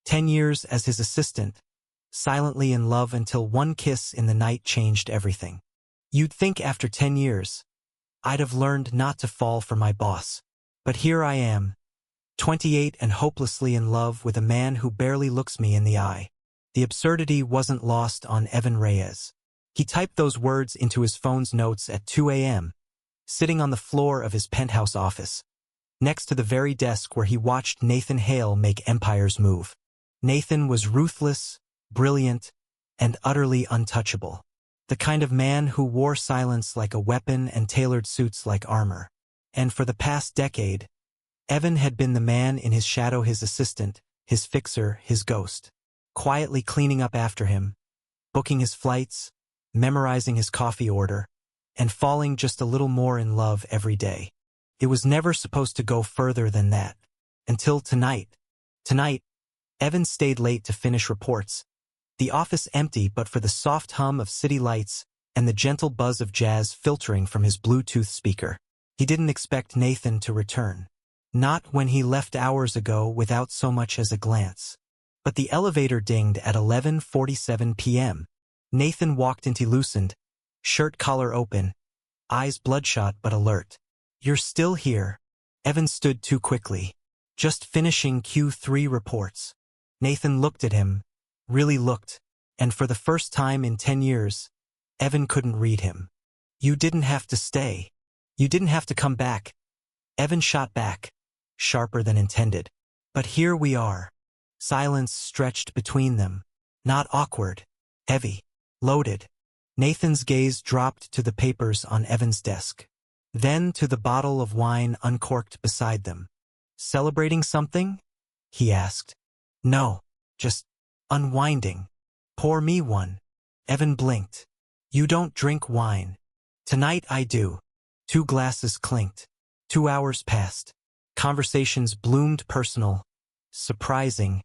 10 years as his assistant, silently in love until one kiss in the night changed everything. You'd think after 10 years, I'd have learned not to fall for my boss. But here I am, 28 and hopelessly in love with a man who barely looks me in the eye. The absurdity wasn't lost on Evan Reyes. He typed those words into his phone's notes at 2 a.m., sitting on the floor of his penthouse office, next to the very desk where he watched Nathan Hale make empires move. Nathan was ruthless, brilliant, and utterly untouchable. The kind of man who wore silence like a weapon and tailored suits like armor. And for the past decade, Evan had been the man in his shadow, his assistant, his fixer, his ghost, quietly cleaning up after him, booking his flights, memorizing his coffee order, and falling just a little more in love every day. It was never supposed to go further than that. Until tonight. Tonight, Evan stayed late to finish reports. The office empty but for the soft hum of city lights and the gentle buzz of jazz filtering from his Bluetooth speaker. He didn't expect Nathan to return. Not when he left hours ago without so much as a glance. But the elevator dinged at 11:47 p.m. Nathan walked into loosened, shirt collar open, eyes bloodshot but alert. "You're still here." Evan stood too quickly. "Just finishing Q3 reports." Nathan looked at him, really looked, and for the first time in 10 years, Evan couldn't read him. "You didn't have to stay. You didn't have to come back." Evan shot back, sharper than intended. "But here we are." Silence stretched between them. Not awkward, heavy, loaded. Nathan's gaze dropped to the papers on Evan's desk, then to the bottle of wine uncorked beside them. "Celebrating something?" he asked. "No, just unwinding." "Pour me one." Evan blinked. "You don't drink wine." "Tonight I do." 2 glasses clinked. 2 hours passed. Conversations bloomed personal, surprising,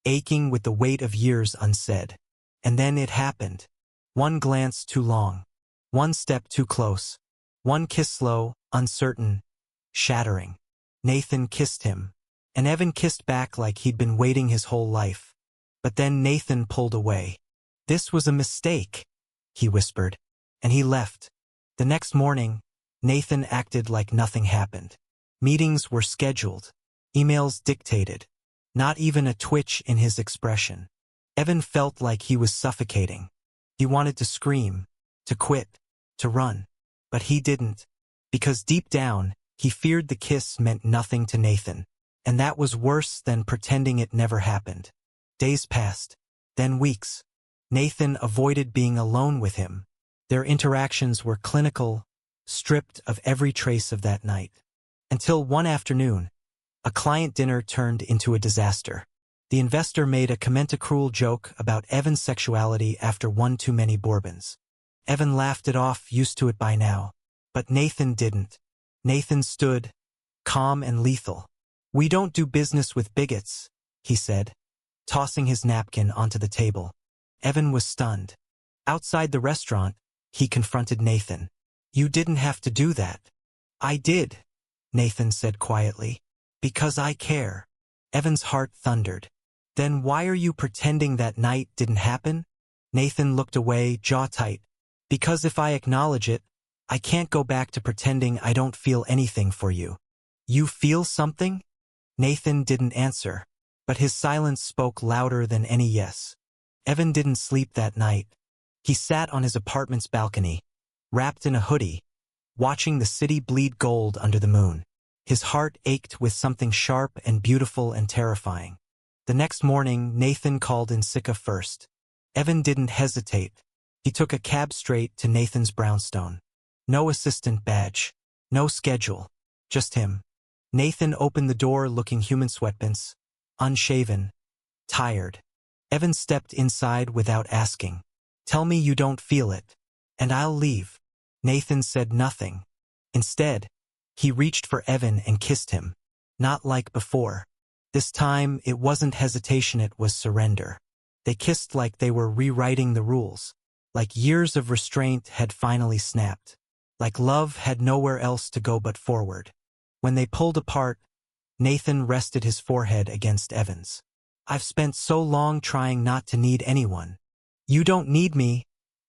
aching with the weight of years unsaid. And then it happened. One glance too long. One step too close. One kiss slow, uncertain, shattering. Nathan kissed him. And Evan kissed back like he'd been waiting his whole life. But then Nathan pulled away. "This was a mistake," he whispered. And he left. The next morning, Nathan acted like nothing happened. Meetings were scheduled. Emails dictated. Not even a twitch in his expression. Evan felt like he was suffocating. He wanted to scream, to quit, to run. But he didn't. Because deep down, he feared the kiss meant nothing to Nathan. And that was worse than pretending it never happened. Days passed. Then weeks. Nathan avoided being alone with him. Their interactions were clinical, stripped of every trace of that night. Until one afternoon, a client dinner turned into a disaster. The investor made a cruel joke about Evan's sexuality after one too many bourbons. Evan laughed it off, used to it by now. But Nathan didn't. Nathan stood, calm and lethal. "We don't do business with bigots," he said, tossing his napkin onto the table. Evan was stunned. Outside the restaurant, he confronted Nathan. "You didn't have to do that." "I did," Nathan said quietly. "Because I care." Evan's heart thundered. "Then why are you pretending that night didn't happen?" Nathan looked away, jaw tight. "Because if I acknowledge it, I can't go back to pretending I don't feel anything for you." "You feel something?" Nathan didn't answer, but his silence spoke louder than any yes. Evan didn't sleep that night. He sat on his apartment's balcony, wrapped in a hoodie, watching the city bleed gold under the moon. His heart ached with something sharp and beautiful and terrifying. The next morning, Nathan called in sick of first. Evan didn't hesitate. He took a cab straight to Nathan's brownstone. No assistant badge. No schedule. Just him. Nathan opened the door looking human sweatpants, unshaven, tired. Evan stepped inside without asking. "Tell me you don't feel it, and I'll leave." Nathan said nothing. Instead, he reached for Evan and kissed him. Not like before. This time, it wasn't hesitation, it was surrender. They kissed like they were rewriting the rules. Like years of restraint had finally snapped. Like love had nowhere else to go but forward. When they pulled apart, Nathan rested his forehead against Evan's. I've spent so long trying not to need anyone. You don't need me,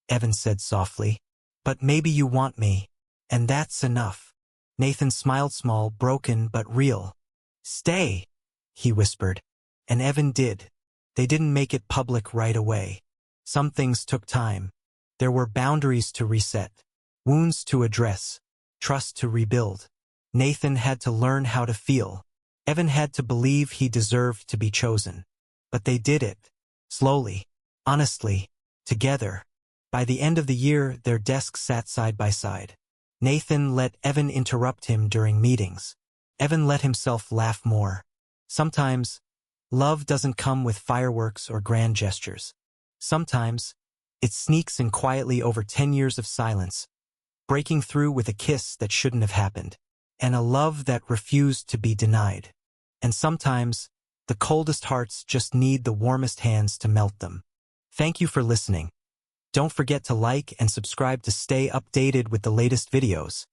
Evan said softly. But maybe you want me. And that's enough. Nathan smiled small, broken but real. Stay, he whispered. And Evan did. They didn't make it public right away. Some things took time. There were boundaries to reset, wounds to address, trust to rebuild. Nathan had to learn how to feel. Evan had to believe he deserved to be chosen. But they did it. Slowly. Honestly. Together. By the end of the year, their desks sat side by side. Nathan let Evan interrupt him during meetings. Evan let himself laugh more. Sometimes, love doesn't come with fireworks or grand gestures. Sometimes, it sneaks in quietly over 10 years of silence, breaking through with a kiss that shouldn't have happened, and a love that refused to be denied. And sometimes, the coldest hearts just need the warmest hands to melt them. Thank you for listening. Don't forget to like and subscribe to stay updated with the latest videos.